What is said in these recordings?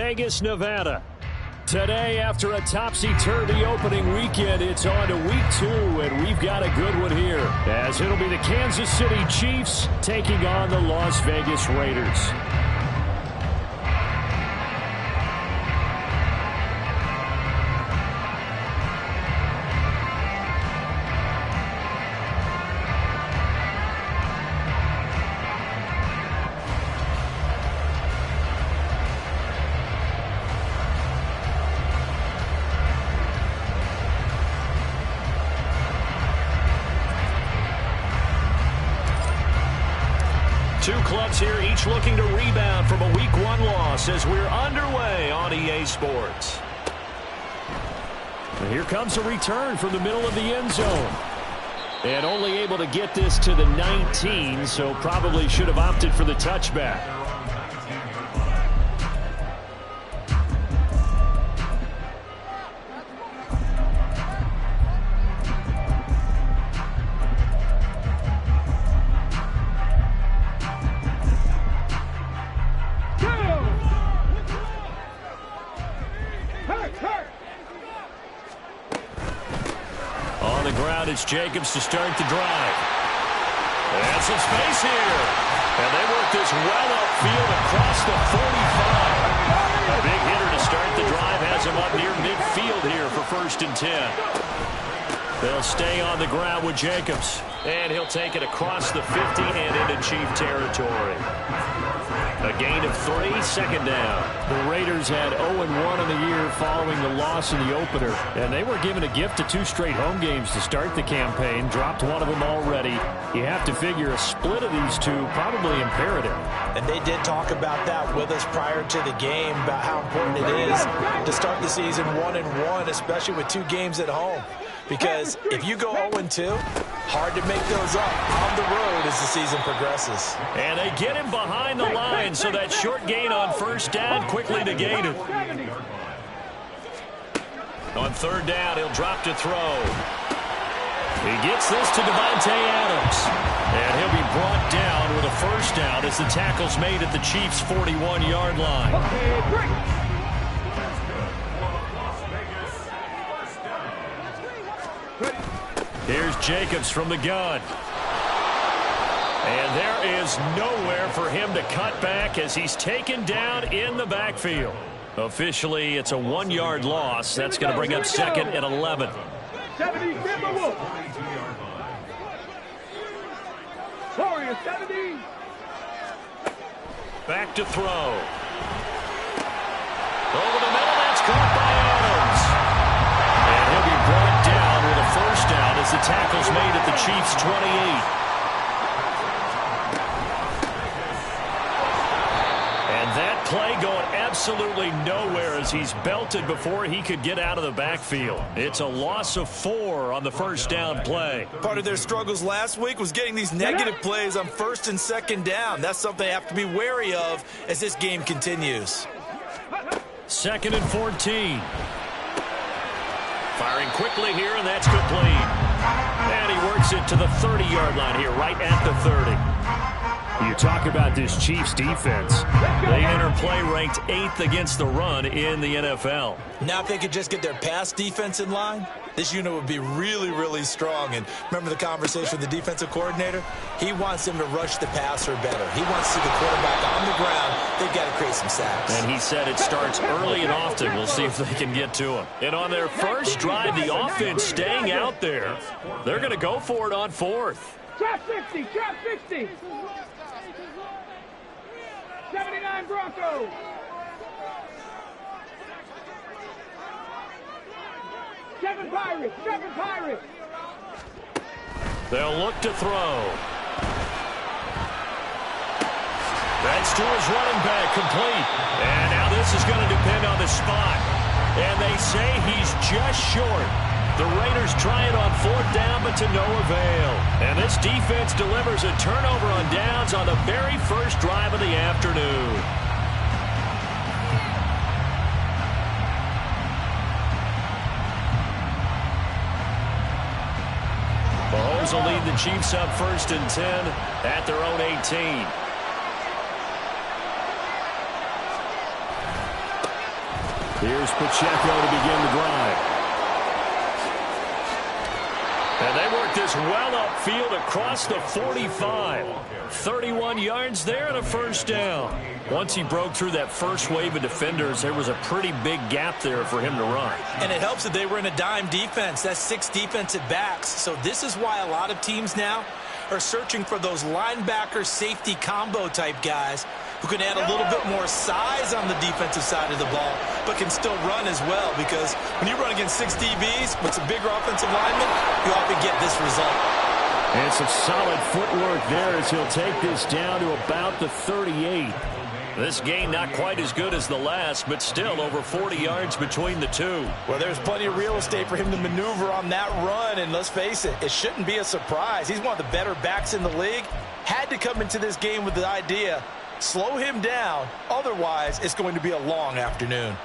Vegas, Nevada. Today, after a topsy-turvy opening weekend, it's on to week 2, and we've got a good one here, as it'll be the Kansas City Chiefs taking on the Las Vegas Raiders. Two clubs here, each looking to rebound from a Week 1 loss as we're underway on EA Sports. And here comes a return from the middle of the end zone. And only able to get this to the 19, so probably should have opted for the touchback. It's Jacobs to start the drive. And some space here. And they work this well upfield across the 45. A big hitter to start the drive has him up near midfield here for 1st and 10. They'll stay on the ground with Jacobs. And he'll take it across the 50 and into Chief territory. A gain of 3, 2nd down. The Raiders had 0-1 in the year following the loss in the opener, and they were given a gift of 2 straight home games to start the campaign. Dropped one of them already. You have to figure a split of these two probably imperative. And they did talk about that with us prior to the game, about how important it is to start the season 1-1, especially with 2 games at home. Because if you go 0-2, hard to make those up on the road as the season progresses. And they get him behind the line, so that short gain on 1st down quickly negated. On 3rd down, he'll drop to throw. He gets this to Davante Adams. And he'll be brought down with a 1st down as the tackle's made at the Chiefs' 41-yard line. Here's Jacobs from the gun. And there is nowhere for him to cut back as he's taken down in the backfield. Officially, it's a 1-yard loss. That's going to bring up 2nd and 11. 70, Warriors, 70. Back to throw. Over the middle, that's caught by Adams. And he'll be brought down with a 1st down as the tackle's made at the Chiefs' 28. And that play going absolutely nowhere as he's belted before he could get out of the backfield. It's a loss of 4 on the 1st down play. Part of their struggles last week was getting these negative plays on 1st and 2nd down. That's something they have to be wary of as this game continues. 2nd and 14. Firing quickly here, and that's complete. And he works it to the 30-yard line here, right at the 30. You talk about this Chiefs defense. They enter play ranked 8th against the run in the NFL. Now if they could just get their pass defense in line, this unit would be really, really strong. And remember the conversation with the defensive coordinator? He wants them to rush the passer better. He wants to see the quarterback on the ground. They've got to create some sacks. And he said it starts early and often. We'll see if they can get to him. And on their first drive, the offense staying out there. They're going to go for it on 4th. Trap 60, trap 60. 79 Broncos. Seven Pirates. They'll look to throw. That's to his running back, complete. And now this is going to depend on the spot. And they say he's just short. The Raiders try it on 4th down, but to no avail. And this defense delivers a turnover on downs on the very first drive of the afternoon. Mahomes will lead the Chiefs up 1st and 10 at their own 18. Here's Pacheco to begin the drive. And they work this well upfield across the 45. 31 yards there and a first down. Once he broke through that first wave of defenders, there was a pretty big gap there for him to run. And it helps that they were in a dime defense. That's 6 defensive backs. So this is why a lot of teams now are searching for those linebacker safety combo type guys who can add a little bit more size on the defensive side of the ball, but can still run as well, because when you run against 6 DBs with some bigger offensive linemen, you often get this result. And some solid footwork there as he'll take this down to about the 38. This gain not quite as good as the last, but still over 40 yards between the two. Well, there's plenty of real estate for him to maneuver on that run, and let's face it, it shouldn't be a surprise. He's one of the better backs in the league. Had to come into this game with the idea, slow him down, otherwise it's going to be a long afternoon.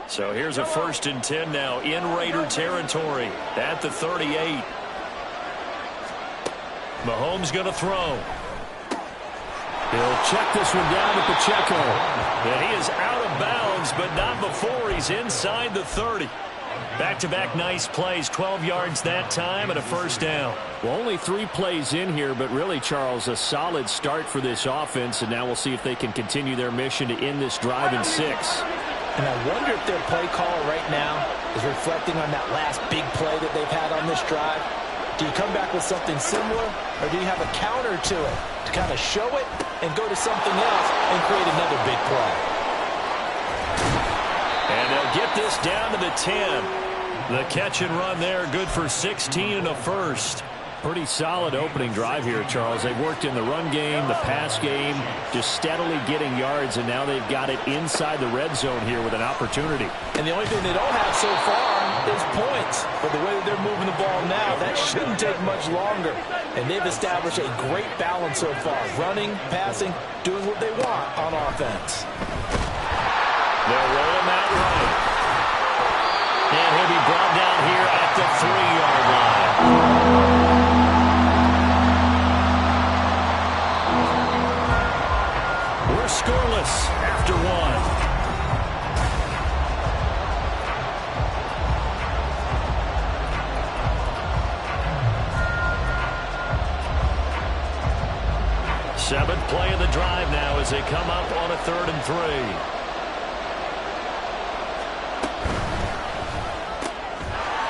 So here's a 1st and 10 now in Raider territory at the 38. Mahomes going to throw. He'll check this one down to Pacheco. And he is out of bounds, but not before he's inside the 30. Back-to-back nice plays, 12 yards that time and a first down. Well, only 3 plays in here, but really, Charles, a solid start for this offense, and now we'll see if they can continue their mission to end this drive in 6. And I wonder if their play call right now is reflecting on that last big play that they've had on this drive. Do you come back with something similar, or do you have a counter to it to kind of show it and go to something else and create another big play? And they'll get this down to the 10. The catch and run there, good for 16 and a first. Pretty solid opening drive here, Charles. They've worked in the run game, the pass game, just steadily getting yards, and now they've got it inside the red zone here with an opportunity. And the only thing they don't have so far is points. But the way that they're moving the ball now, that shouldn't take much longer. And they've established a great balance so far. Running, passing, doing what they want on offense. They'll roll him out right. And he'll be brought down here at the 3-yard line. We're scoreless after 1. Seventh play of the drive now as they come up on a 3rd and 3.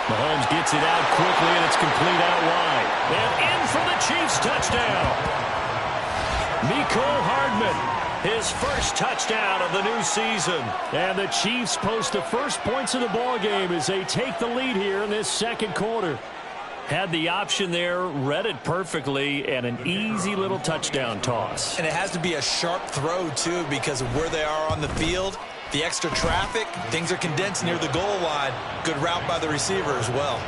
Mahomes gets it out quickly, and it's complete out wide. And in for the Chiefs touchdown. Mecole Hardman, his first touchdown of the new season. And the Chiefs post the first points of the ballgame as they take the lead here in this 2nd quarter. Had the option there, read it perfectly, and an easy little touchdown toss. And it has to be a sharp throw, too, because of where they are on the field. The extra traffic, things are condensed near the goal line. Good route by the receiver as well.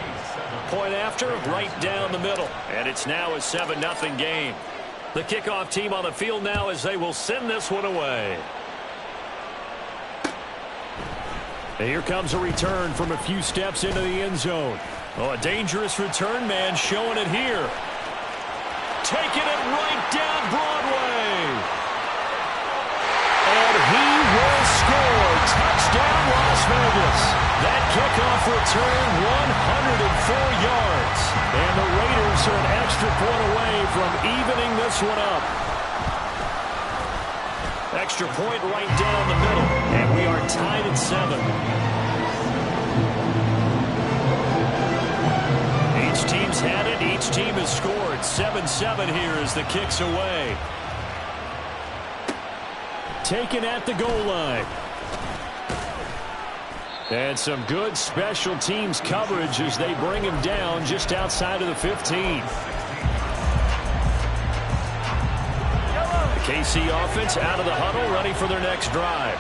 Point after, right down the middle. And it's now a 7-0 game. The kickoff team on the field now as they will send this one away. And here comes a return from a few steps into the end zone. Oh, a dangerous return man showing it here. Taking it right down Broadway. And he will score. Touchdown, Las Vegas. That kickoff return, 104 yards. And the Raiders are an extra point away from evening this one up. Extra point right down the middle. And we are tied at 7. Each team's had it. Each team has scored. 7-7 here as the kick's away. Taken at the goal line. And some good special teams coverage as they bring him down just outside of the 15. The KC offense out of the huddle, ready for their next drive.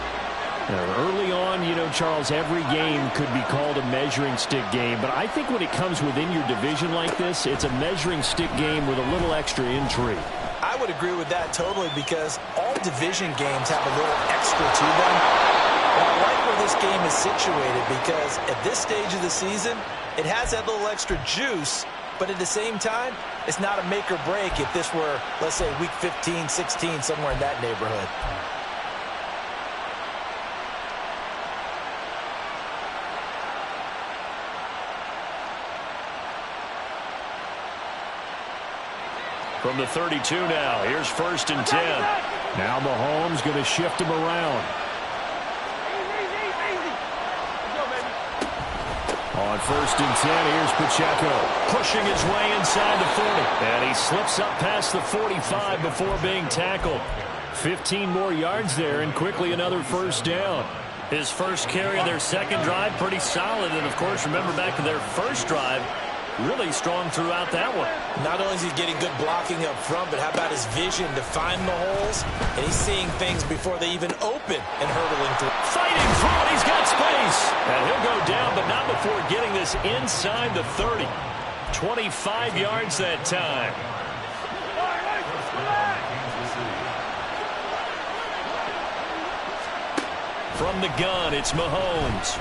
Early on, Charles, every game could be called a measuring stick game. But I think when it comes within your division like this, it's a measuring stick game with a little extra intrigue. I would agree with that totally because all division games have a little extra to them. And I like where this game is situated because at this stage of the season, it has that little extra juice. But at the same time, it's not a make or break if this were, let's say, week 15, 16, somewhere in that neighborhood. From the 32 now, here's 1st and 10. Now Mahomes going to shift him around. On 1st and 10, here's Pacheco, pushing his way inside the 40. And he slips up past the 45 before being tackled. 15 more yards there, and quickly another 1st down. His first carry of their second drive, pretty solid. And, of course, remember back to their first drive, really strong throughout that one. Not only is he getting good blocking up front, but how about his vision to find the holes? And he's seeing things before they even open and hurdling through. Fighting through it, he's got space. And he'll go down, but not before getting this inside the 30. 25 yards that time. From the gun, it's Mahomes.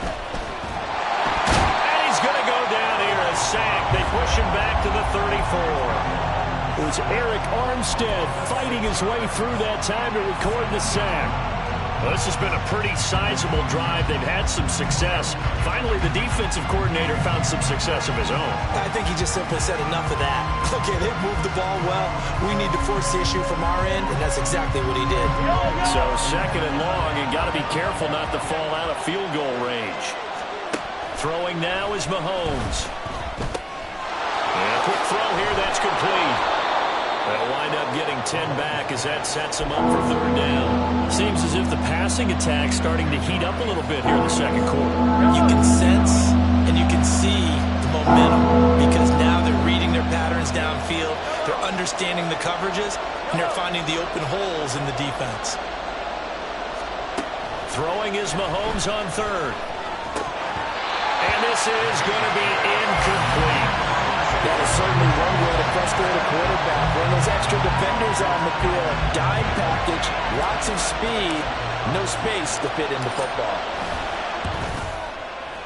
Going to go down here, a sack. They push him back to the 34. It was Eric Armstead fighting his way through that time to record the sack. Well, this has been a pretty sizable drive. They've had some success. Finally, the defensive coordinator found some success of his own. I think he just simply said enough of that. Okay, they've moved the ball well. We need to force the issue from our end, and that's exactly what he did. So 2nd and long, and got to be careful not to fall out of field goal range. Throwing now is Mahomes. And a quick throw here, that's complete. They'll wind up getting 10 back as that sets them up for 3rd down. Seems as if the passing attack's starting to heat up a little bit here in the second quarter. You can sense and you can see the momentum because now they're reading their patterns downfield, they're understanding the coverages, and they're finding the open holes in the defense. Throwing is Mahomes on 3rd. And this is going to be incomplete. That is certainly one way to frustrate a quarterback. When those extra defenders on the field, dime package, lots of speed, no space to fit into football.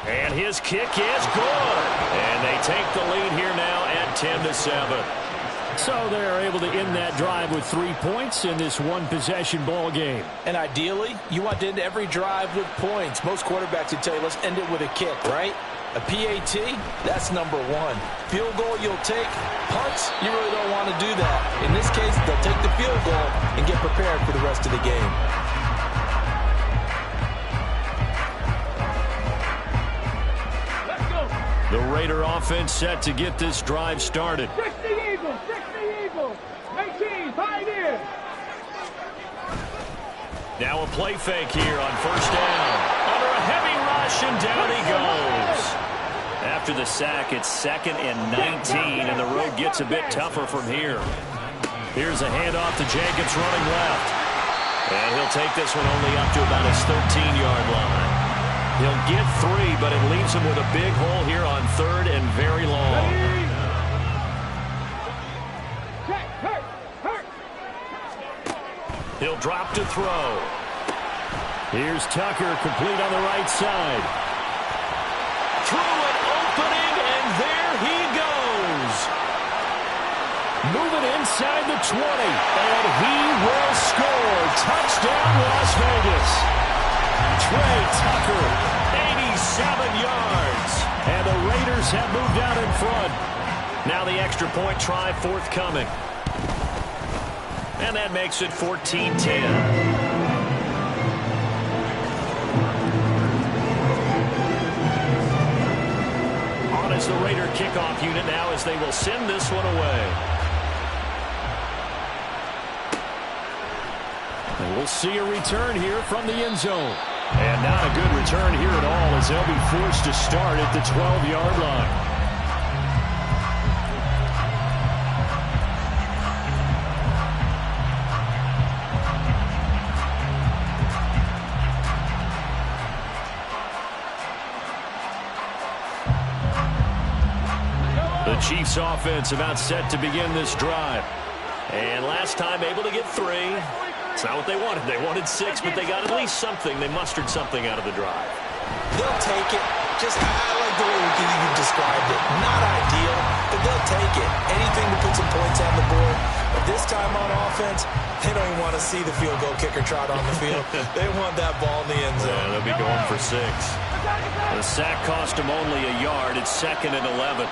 And his kick is good. And they take the lead here now at 10-7. So they're able to end that drive with 3 points in this one-possession ball game. And ideally, you want to end every drive with points. Most quarterbacks would tell you, let's end it with a kick, right? A PAT, that's number 1. Field goal you'll take. Punts, you really don't want to do that. In this case, they'll take the field goal and get prepared for the rest of the game. The Raider offense set to get this drive started. 60 Eagles, 60 Eagles. 18, Pioneers. Now a play fake here on 1st down. Under a heavy rush, and down he goes. After the sack, it's 2nd and 19, and the road gets a bit tougher from here. Here's a handoff to Jacobs running left. And he'll take this one only up to about his 13-yard line. He'll get 3, but it leaves him with a big hole here on 3rd and very long. He'll drop to throw. Here's Tucker, complete on the right side. Through an opening, and there he goes. Moving inside the 20, and he will score. Touchdown, Las Vegas. Trey Tucker, 87 yards. And the Raiders have moved out in front. Now the extra point try forthcoming. And that makes it 14-10. On as the Raider kickoff unit now as they will send this one away. And we'll see a return here from the end zone. And not a good return here at all as they'll be forced to start at the 12-yard line. The Chiefs offense about set to begin this drive. And last time able to get 3. It's not what they wanted. They wanted 6, but they got at least something. They mustered something out of the drive. They'll take it. I like the way you described it. Not ideal, but they'll take it. Anything to put some points on the board. But this time on offense, they don't even want to see the field goal kicker trot on the field. They want that ball in the end zone. Yeah, they'll be going for 6. The sack cost them only a yard. It's 2nd and 11.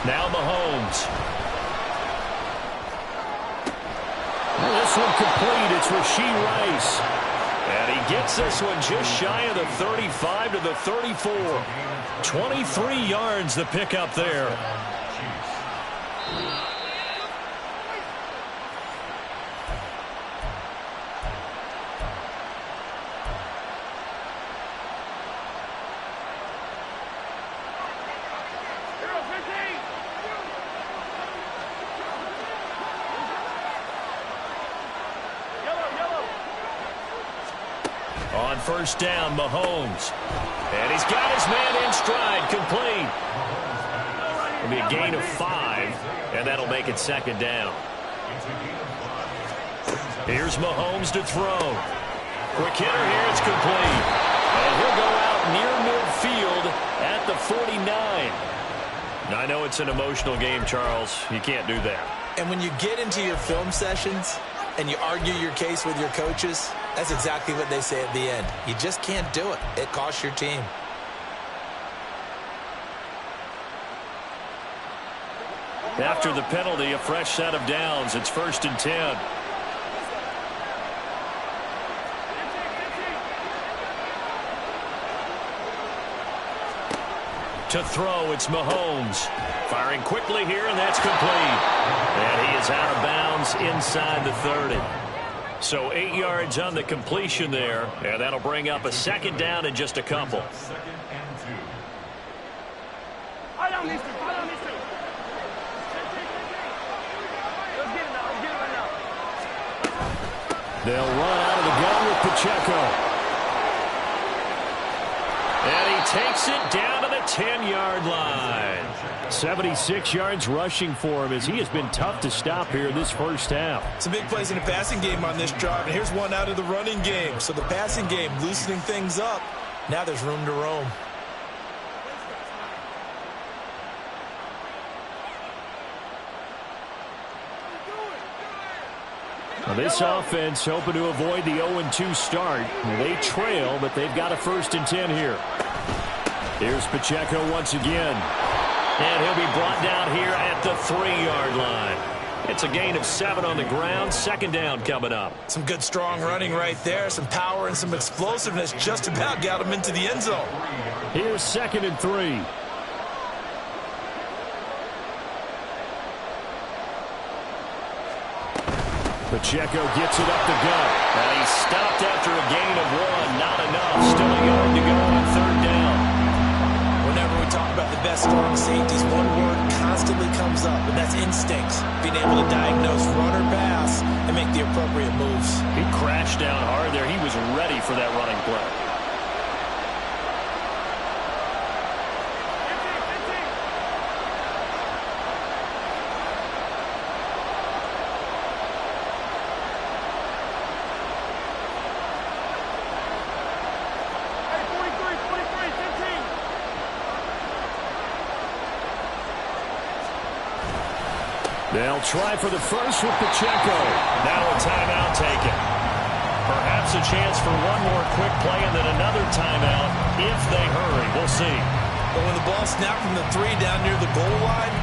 Now Mahomes. This one complete. It's Rashee Rice. And he gets this one just shy of the 35 to the 34. 23 yards the pickup there. On first down, Mahomes. And he's got his man in stride, complete. It'll be a gain of 5, and that'll make it 2nd down. Here's Mahomes to throw. Quick hitter here, it's complete. And he'll go out near midfield at the 49. Now, I know it's an emotional game, Charles. You can't do that. And when you get into your film sessions and you argue your case with your coaches, that's exactly what they say at the end. You just can't do it. It costs your team. After the penalty, a fresh set of downs. It's 1st and 10. To throw, it's Mahomes. Firing quickly here, and that's complete. And he is out of bounds inside the 30. So 8 yards on the completion there, and that'll bring up a 2nd down in just a couple. They'll run out of the gun with Pacheco. And he takes it down to the 10-yard line. 76 yards rushing for him as he has been tough to stop here this first half. Some big plays in the passing game on this drive, and here's one out of the running game. So the passing game loosening things up. Now there's room to roam. Well, this offense hoping to avoid the 0-2 start. They trail, but they've got a 1st and 10 here. Here's Pacheco once again. And he'll be brought down here at the 3-yard line. It's a gain of 7 on the ground. 2nd down coming up. Some good strong running right there. Some power and some explosiveness just about got him into the end zone. Here's 2nd and 3. Pacheco gets it up the gut. And he's stopped after a gain of 1. Not enough. Still a yard to go on 3rd down. Whenever we talk about the best strong safeties, one word constantly comes up, and that's instincts. Being able to diagnose run or pass and make the appropriate moves. He crashed down hard there. He was ready for that running play. They'll try for the first with Pacheco. Now a timeout taken. Perhaps a chance for one more quick play and then another timeout if they hurry. We'll see. But when the ball snapped from the 3 down near the goal line,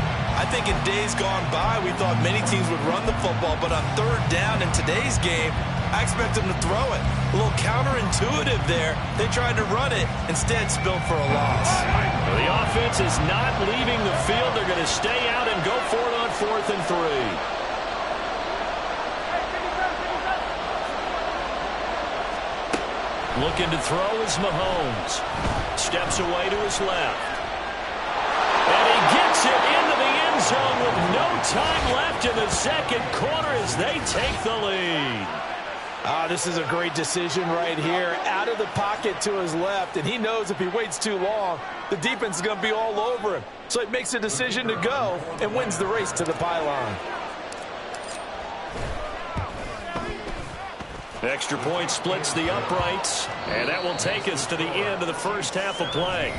I think in days gone by, we thought many teams would run the football. But on 3rd down in today's game, I expect them to throw it. A little counterintuitive there. They tried to run it, instead spilled for a loss. The offense is not leaving the field. They're going to stay out and go for it on 4th and 3. Looking to throw is Mahomes. Steps away to his left. And he gets it into the end zone with no time left in the 2nd quarter as they take the lead. This is a great decision right here. Out of the pocket to his left, and he knows if he waits too long, the defense is going to be all over him. So he makes a decision to go and wins the race to the pylon. Extra point splits the uprights, and that will take us to the end of the first half of play.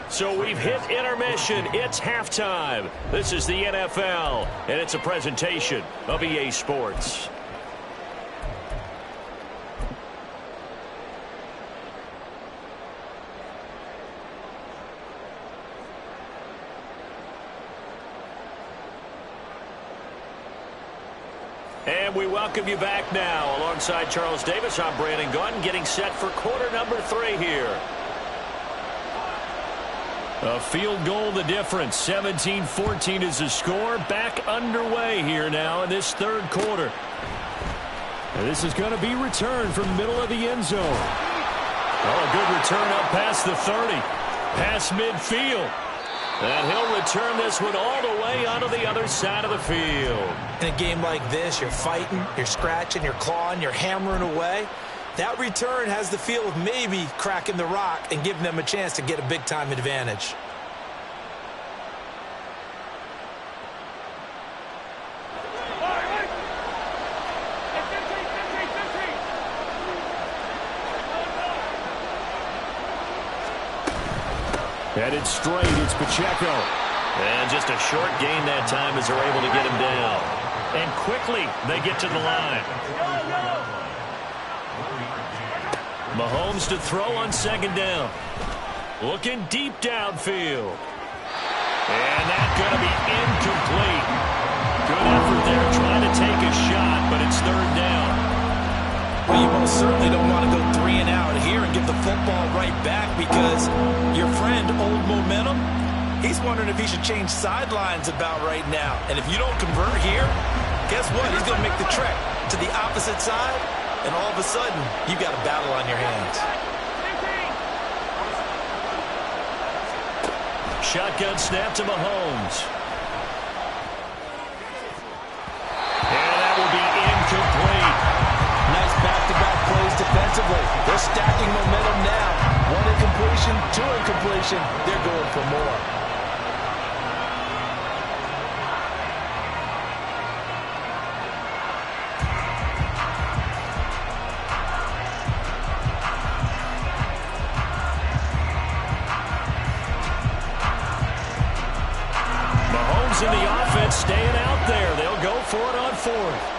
So we've hit intermission. It's halftime. This is the NFL, and it's a presentation of EA Sports. And we welcome you back now. Alongside Charles Davis, I'm Brandon Gunn, getting set for quarter number 3 here. A field goal the difference. 17-14 is the score. Back underway here now in this third quarter. And this is going to be returned from the middle of the end zone. Oh, a good return up past the 30. Past midfield. And he'll return this one all the way onto the other side of the field. In a game like this, you're fighting, you're scratching, you're clawing, you're hammering away. That return has the feel of maybe cracking the rock and giving them a chance to get a big-time advantage. Headed straight, it's Pacheco. And just a short gain that time as they're able to get him down. And quickly, they get to the line. Mahomes to throw on second down. Looking deep downfield. And that's going to be incomplete. Good effort there trying to take a shot, but it's third down. Well, you most certainly don't want to go 3 and out here and give the football right back because your friend, Old Momentum, he's wondering if he should change sidelines about right now. And if you don't convert here, guess what? He's going to make the trek to the opposite side, and all of a sudden, you got a battle on your hands. Shotgun snap to Mahomes. And that will be incomplete. Nice back-to-back plays defensively. They're stacking momentum now. 1 incompletion, 2 incompletion. They're going for more. Mahomes in the offense staying out there. They'll go for it on 4th.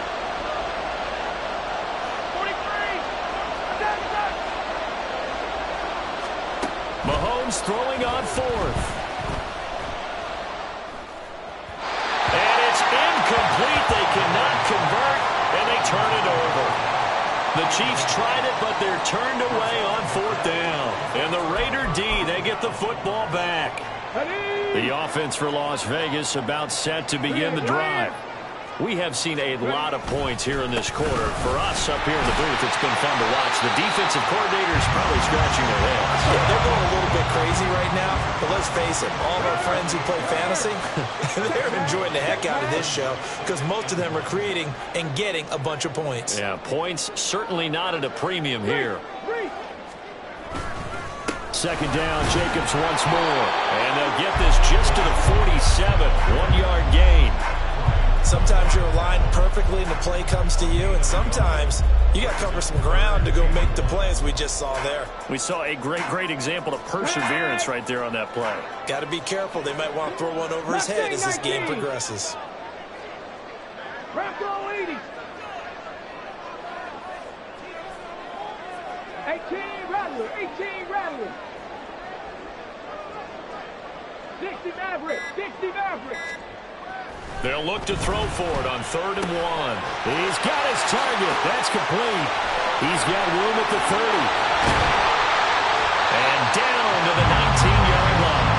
Mahomes throwing on 4th. And it's incomplete. They cannot convert, and they turn it over. The Chiefs tried it, but they're turned away on 4th down. And the Raider D, they get the football back. The offense for Las Vegas about set to begin the drive. We have seen a lot of points here in this quarter. For us up here in the booth, it's been fun to watch. The defensive coordinators probably scratching their heads. Yeah, they're going a little bit crazy right now, but let's face it, all of our friends who play fantasy, they're enjoying the heck out of this show because most of them are creating and getting a bunch of points. Yeah, points certainly not at a premium here. Second down, Jacobs once more. And they'll get this just to the 47, 1-yard gain. Sometimes you're aligned perfectly and the play comes to you, and sometimes you got to cover some ground to go make the play, as we just saw there. We saw a great example of perseverance right there on that play. Got to be careful. They might want to throw one over his head as this game progresses. Rambo 80. 18 Rattler. 18 Rattler. 60 Maverick. 60 Maverick. They'll look to throw for it on 3rd and 1. He's got his target. That's complete. He's got room at the 30. And down to the 19-yard line.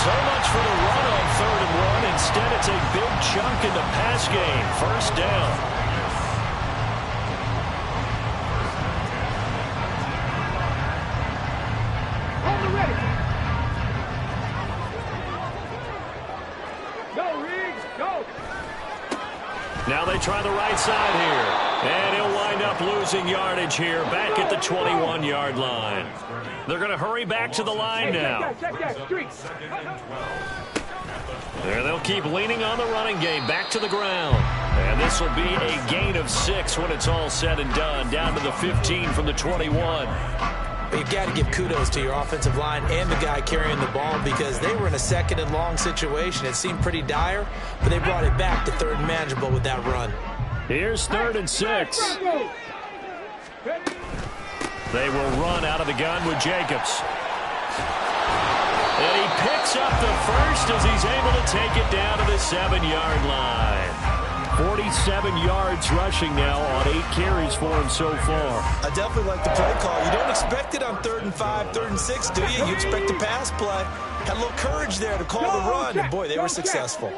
So much for the run on 3rd and 1. Instead, it's a big chunk in the pass game. First down. On the ready. Go, Riggs. Go. Now they try the right side here. And he'll wind up losing yardage here back at the 21-yard line. They're going to hurry back to the line now. There they'll keep leaning on the running game back to the ground. And this will be a gain of 6 when it's all said and done. Down to the 15 from the 21. You've got to give kudos to your offensive line and the guy carrying the ball because they were in a second and long situation. It seemed pretty dire, but they brought it back to third and manageable with that run. Here's 3rd and 6. They will run out of the gun with Jacobs. And he picks up the first as he's able to take it down to the 7-yard line. 47 yards rushing now on 8 carries for him so far. I definitely like the play call. You don't expect it on 3rd and 5, 3rd and 6, do you? You expect a pass play. Had a little courage there to call the run, and boy, they were successful.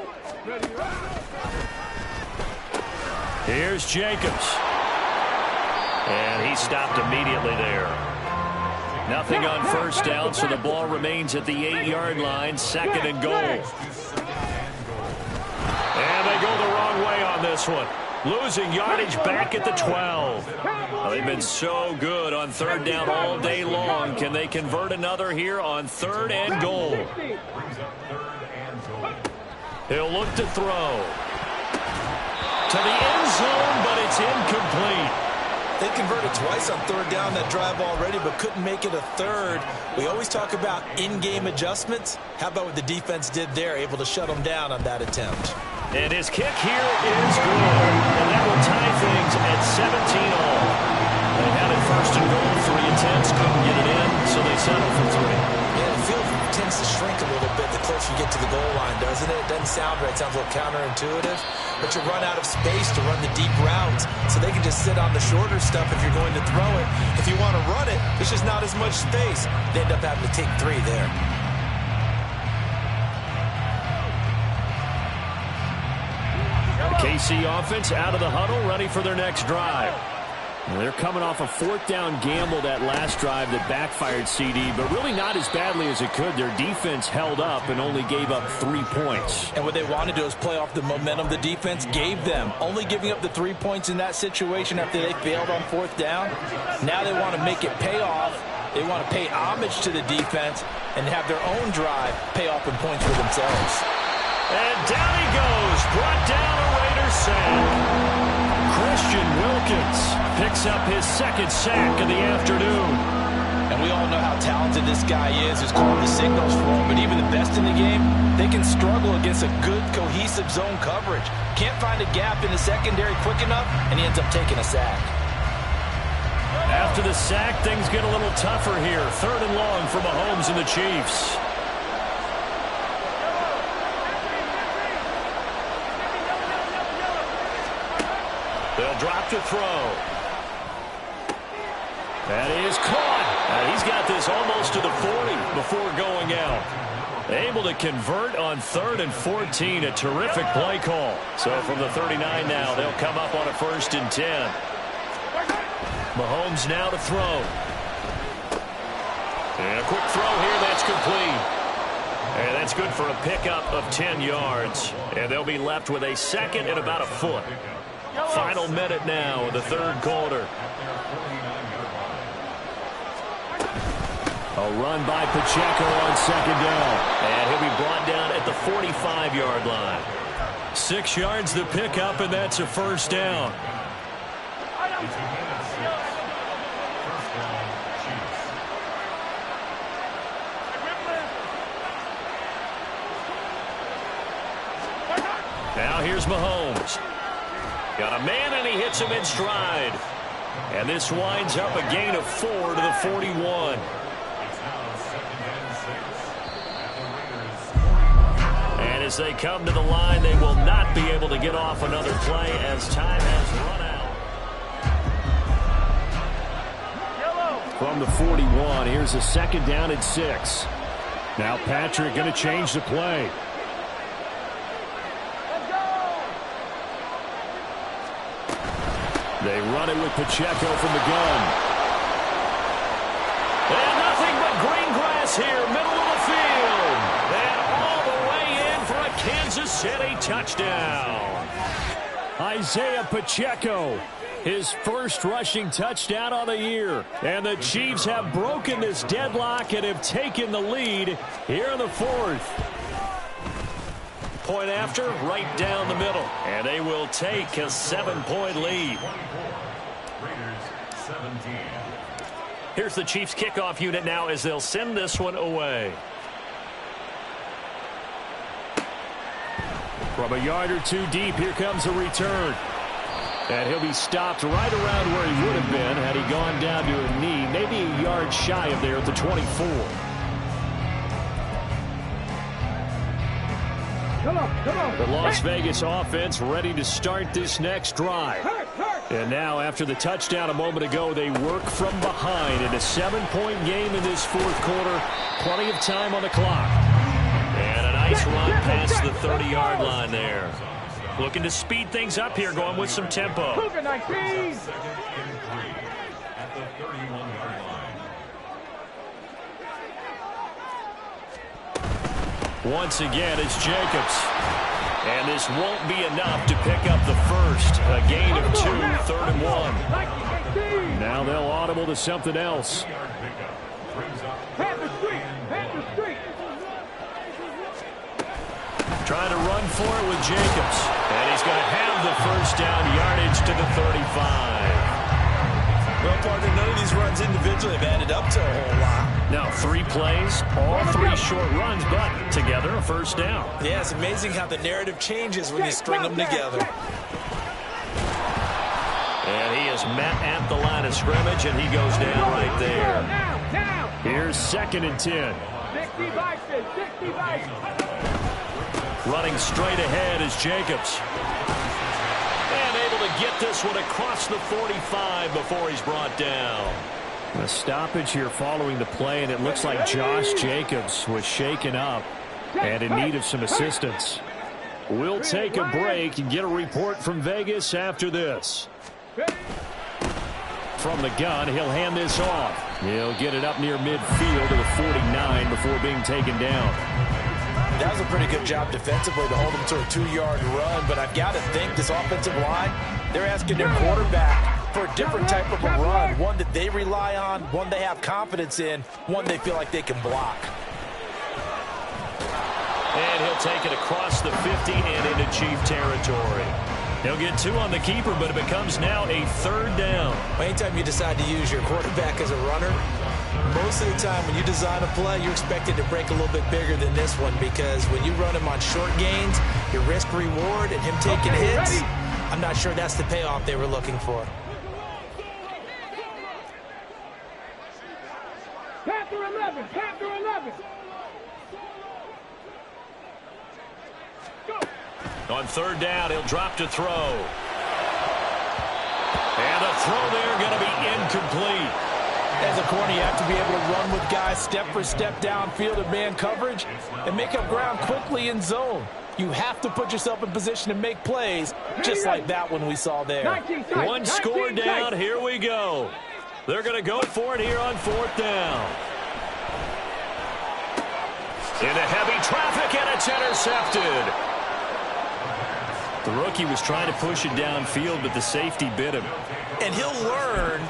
Here's Jacobs. And he stopped immediately there. Nothing on first down, so the ball remains at the 8-yard line, 2nd and goal. And they go the wrong way on this one. Losing yardage back at the 12. Well, they've been so good on 3rd down all day long. Can they convert another here on 3rd and goal? He'll look to throw. To the end zone, but it's incomplete. They converted twice on 3rd down that drive already, but couldn't make it a 3rd. We always talk about in-game adjustments. How about what the defense did there, able to shut them down on that attempt? And his kick here is good. And that will tie things at 17-all. They had it 1st and goal, 3 attempts, couldn't get it in, so they settled for 3. Yeah, the field tends to shrink a little bit the closer you get to the goal line, doesn't it? It doesn't sound right. It sounds a little counterintuitive. But you run out of space to run the deep routes, so they can just sit on the shorter stuff if you're going to throw it. If you want to run it, there's just not as much space. They end up having to take 3 there. The KC offense out of the huddle, ready for their next drive. Well, they're coming off a 4th down gamble that last drive that backfired CD, but really not as badly as it could. Their defense held up and only gave up 3 points. And what they wanted to do is play off the momentum the defense gave them. Only giving up the 3 points in that situation after they failed on 4th down. Now they want to make it pay off. They want to pay homage to the defense and have their own drive pay off in points for themselves. And down he goes, brought down a Raiders sack. Christian Wilkins picks up his 2nd sack of the afternoon. And we all know how talented this guy is, who's calling the signals for him. But even the best in the game, they can struggle against a good, cohesive zone coverage. Can't find a gap in the secondary quick enough, and he ends up taking a sack. After the sack, things get a little tougher here. 3rd and long for Mahomes and the Chiefs. They'll drop to throw. That is caught. He's got this almost to the 40 before going out. Able to convert on 3rd and 14. A terrific play call. So from the 39 now, they'll come up on a 1st and 10. Mahomes now to throw. And a quick throw here. That's complete. And that's good for a pickup of 10 yards. And they'll be left with a 2nd and about a foot. Final minute now of the 3rd quarter. A run by Pacheco on 2nd down. And he'll be brought down at the 45-yard line. 6 yards to pick up, and that's a 1st down. Now here's Mahomes. Got a man, and he hits him in stride. And this winds up a gain of 4 to the 41. And as they come to the line, they will not be able to get off another play as time has run out. From the 41, here's a 2nd down and 6. Now Patrick going to change the play. They run it with Pacheco from the gun. And nothing but green grass here, middle of the field. And all the way in for a Kansas City touchdown. Isaiah Pacheco His first rushing touchdown on the year. And the Chiefs have broken this deadlock and have taken the lead here in the fourth. Point after, right down the middle. And they will take a 7-point lead. Here's the Chiefs kickoff unit now as they'll send this one away. From a yard or two deep, here comes a return. And he'll be stopped right around where he would have been had he gone down to a knee, maybe a yard shy of there at the 24. Come on. The Las Vegas offense ready to start this next drive. And now after the touchdown a moment ago, they work from behind in a 7-point game in this fourth quarter. Plenty of time on the clock. And a nice run past the 30-yard line there. Looking to speed things up here, going with some tempo. Cougar 19. Once again, it's Jacobs. And this won't be enough to pick up the first. A gain of 2, 3rd and 1. Now they'll audible to something else. Trying to run for it with Jacobs. And he's going to have the first down, yardage to the 35. Well, partner, none of these runs individually have added up to a whole lot. Now 3 plays, all 3 short runs, but together a first down. Yeah, it's amazing how the narrative changes when you string them together. And he is met at the line of scrimmage, and he goes down right there. Now. Here's 2nd and 10. 60 Vikings, 60 Vikings. Running straight ahead is Jacobs. And able to get this one across the 45 before he's brought down. A stoppage here following the play, and it looks like Josh Jacobs was shaken up and in need of some assistance. We'll take a break and get a report from Vegas after this. From the gun, he'll hand this off. He'll get it up near midfield to the 49 before being taken down. That was a pretty good job defensively to hold them to a 2-yard run, but I've got to think this offensive line, they're asking their quarterback for a different type of a run, one that they rely on, one they have confidence in, one they feel like they can block. And he'll take it across the 50 and into Chief territory. He'll get 2 on the keeper, but it becomes now a 3rd down. Anytime you decide to use your quarterback as a runner, most of the time when you design a play, you're expected to break a little bit bigger than this one, because when you run him on short gains, your risk-reward and him taking hits, I'm not sure that's the payoff they were looking for. Panther 11, Panther 11. Go. On 3rd down, he'll drop to throw. And the throw there going to be incomplete. As a corner, you have to be able to run with guys step for step downfield in man coverage and make up ground quickly in zone. You have to put yourself in position to make plays, just like that one we saw there. 1 score down. Here we go. They're going to go for it here on 4th down. Into heavy traffic, and it's intercepted. The rookie was trying to push it downfield, but the safety bit him. And he'll learn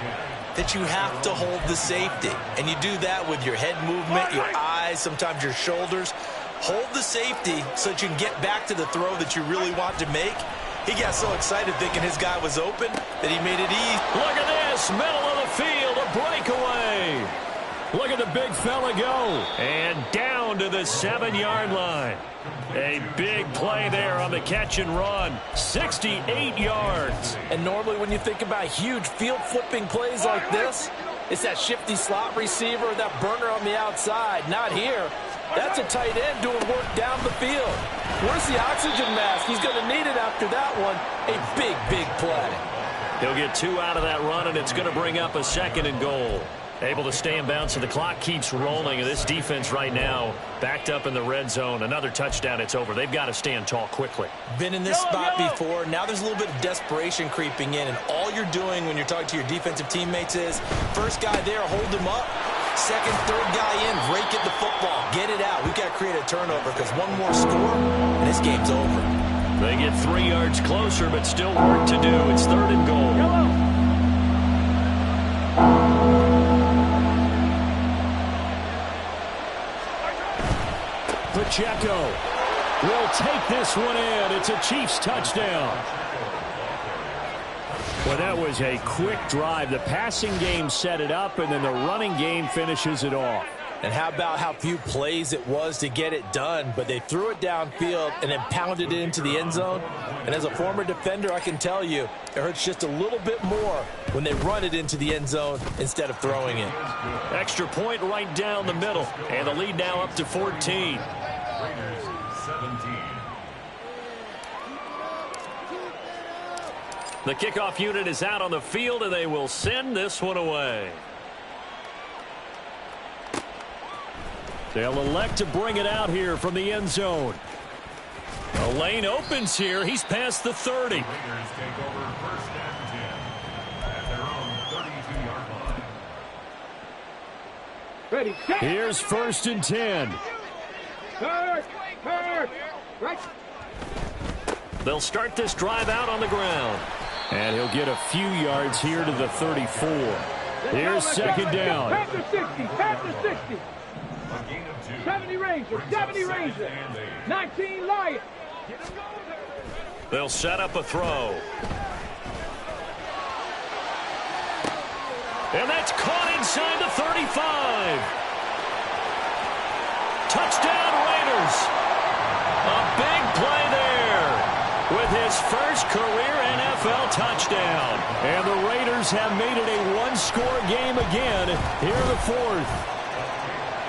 that you have to hold the safety. And you do that with your head movement, your eyes, sometimes your shoulders. Hold the safety so that you can get back to the throw that you really want to make. He got so excited thinking his guy was open that he made it easy. Look at this, middle of the field, a breakaway. Look at the big fella go. And down to the 7-yard line. A big play there on the catch and run. 68 yards. And normally when you think about huge field-flipping plays like this, it's that shifty slot receiver or that burner on the outside. Not here. That's a tight end doing work down the field. Where's the oxygen mask? He's going to need it after that one. A big, big play. He'll get 2 out of that run, and it's going to bring up a 2nd and goal. Able to stay in bounds, so the clock keeps rolling. And this defense right now backed up in the red zone. Another touchdown, it's over. They've got to stand tall quickly. Been in this spot before. Now there's a little bit of desperation creeping in. And all you're doing when you're talking to your defensive teammates is, first guy there, hold him up. Second, third guy in, rake at the football. Get it out. We've got to create a turnover, because one more score, and this game's over. They get 3 yards closer, but still work to do. It's 3rd and goal. Pacheco will take this one in. It's a Chiefs touchdown. Well, that was a quick drive. The passing game set it up, and then the running game finishes it off. And how about how few plays it was to get it done, but they threw it downfield and then pounded it into the end zone. And as a former defender, I can tell you, it hurts just a little bit more when they run it into the end zone instead of throwing it. Extra point right down the middle, and the lead now up to 14. The kickoff unit is out on the field, and they will send this one away. They'll elect to bring it out here from the end zone. A lane opens here. He's past the 30. Ready, set. Here's 1st and 10. Turn, right. They'll start this drive out on the ground. And he'll get a few yards here to the 34. Here's 2nd down. Past the 60. 70 Ranger. 19 Lion. They'll set up a throw. And that's caught inside the 35. Touchdown Raiders. A big play there with his first career NFL touchdown. And the Raiders have made it a one-score game again here in the 4th.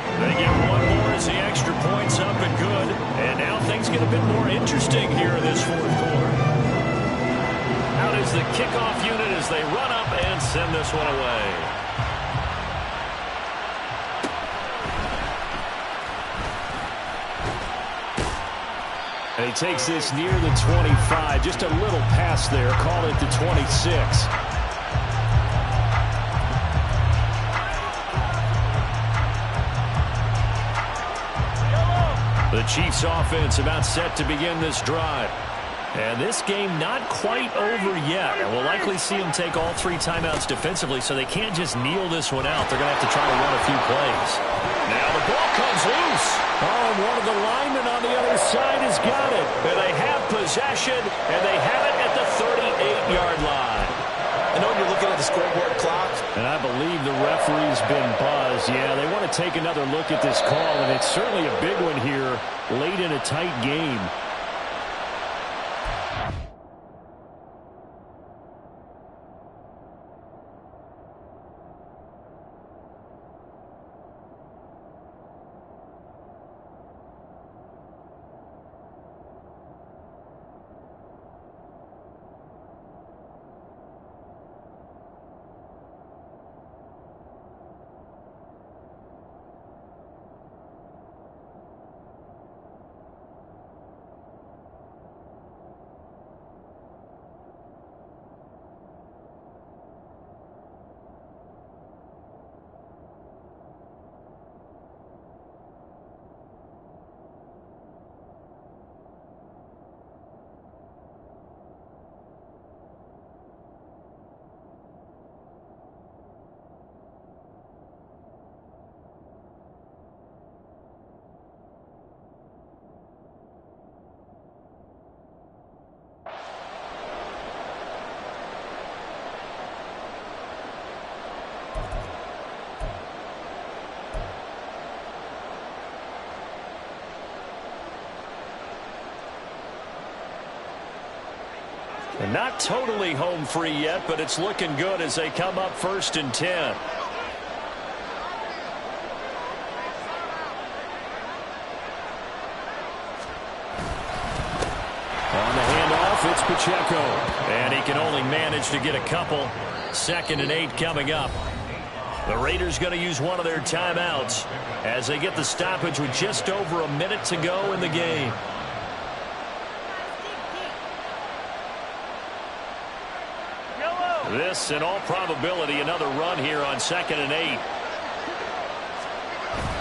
They get one more as the extra point's up and good. And now things get a bit more interesting here in this 4th quarter. Out is the kickoff unit as they run up and send this one away. And he takes this near the 25. Just a little pass there. Call it the 26. The Chiefs offense about set to begin this drive. And this game not quite over yet. And we'll likely see them take all 3 timeouts defensively, so they can't just kneel this one out. They're going to have to try to run a few plays. Now the ball comes loose. Oh, and one of the linemen on the other side has got it. And they have possession, and they have it at the 38-yard line. I know you're looking at the scoreboard clock. And I believe the referee's been buzzed. Yeah, they want to take another look at this call, and it's certainly a big one here late in a tight game. And not totally home free yet, but it's looking good as they come up 1st and 10. On the handoff, it's Pacheco. And he can only manage to get a couple. 2nd and 8 coming up. The Raiders going to use one of their timeouts as they get the stoppage with just over a minute to go in the game. This, in all probability, another run here on 2nd and 8.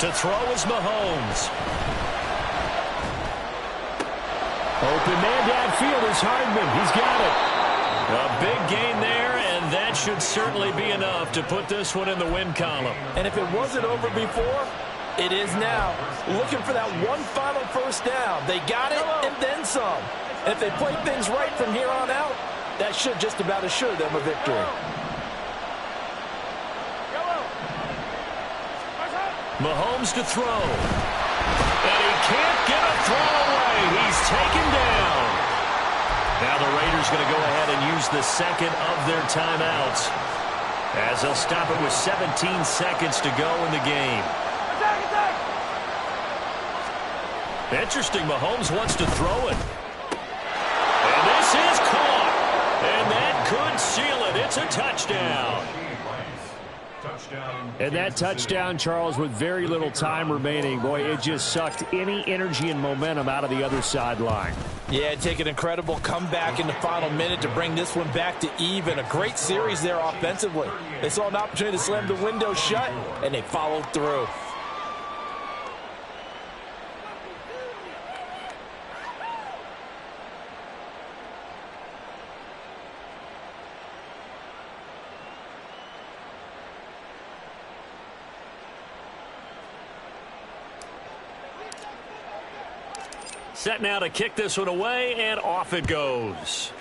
To throw is Mahomes. Open man downfield is Hardman. He's got it. A big gain there, and that should certainly be enough to put this one in the win column. And if it wasn't over before, it is now. Looking for that one final first down. They got it and then some. And if they play things right from here on out, that should just about assure them a victory. Mahomes to throw. And he can't get a throw away. He's taken down. Now the Raiders going to go ahead and use the second of their timeouts, as they'll stop it with 17 seconds to go in the game. Interesting, Mahomes wants to throw it. And this is caught. And that could seal it. It's a touchdown. And that touchdown, Charles, with very little time remaining, boy, it just sucked any energy and momentum out of the other sideline. Yeah, take an incredible comeback in the final minute to bring this one back to even. A great series there offensively. They saw an opportunity to slam the window shut, and they followed through. Set now to kick this one away, and off it goes.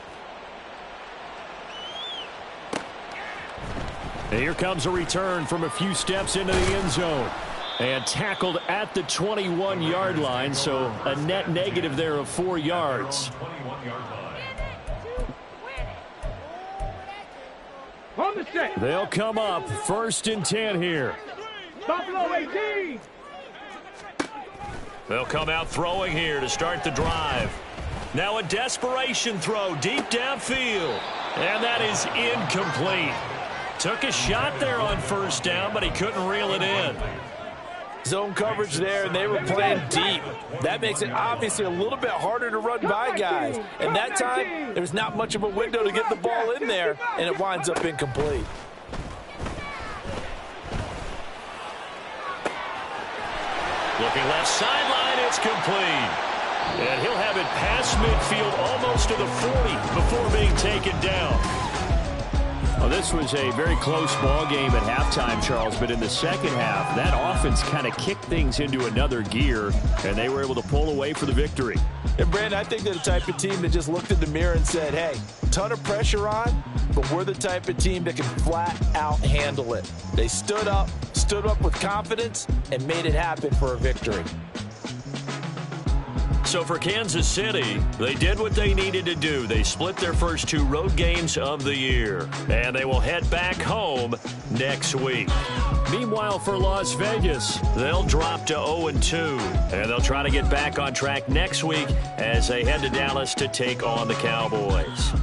And here comes a return from a few steps into the end zone. And tackled at the 21-yard line, so a net negative there of 4 yards. They'll come up 1st and 10 here. Buffalo 18. They'll come out throwing here to start the drive. Now a desperation throw deep downfield. And that is incomplete. Took a shot there on 1st down, but he couldn't reel it in. Zone coverage there, and they were playing deep. That makes it obviously a little bit harder to run by guys. And that time, there's not much of a window to get the ball in there, and it winds up incomplete. Looking left sideline, it's complete. And he'll have it past midfield almost to the 40 before being taken down. Well, this was a very close ball game at halftime, Charles, but in the second half, that offense kind of kicked things into another gear, and they were able to pull away for the victory. And, Brandon, I think they're the type of team that just looked in the mirror and said, hey, ton of pressure on, but we're the type of team that can flat out handle it. They stood up with confidence, and made it happen for a victory. So for Kansas City, they did what they needed to do. They split their first 2 road games of the year, and they will head back home next week. Meanwhile, for Las Vegas, they'll drop to 0-2, and they'll try to get back on track next week as they head to Dallas to take on the Cowboys.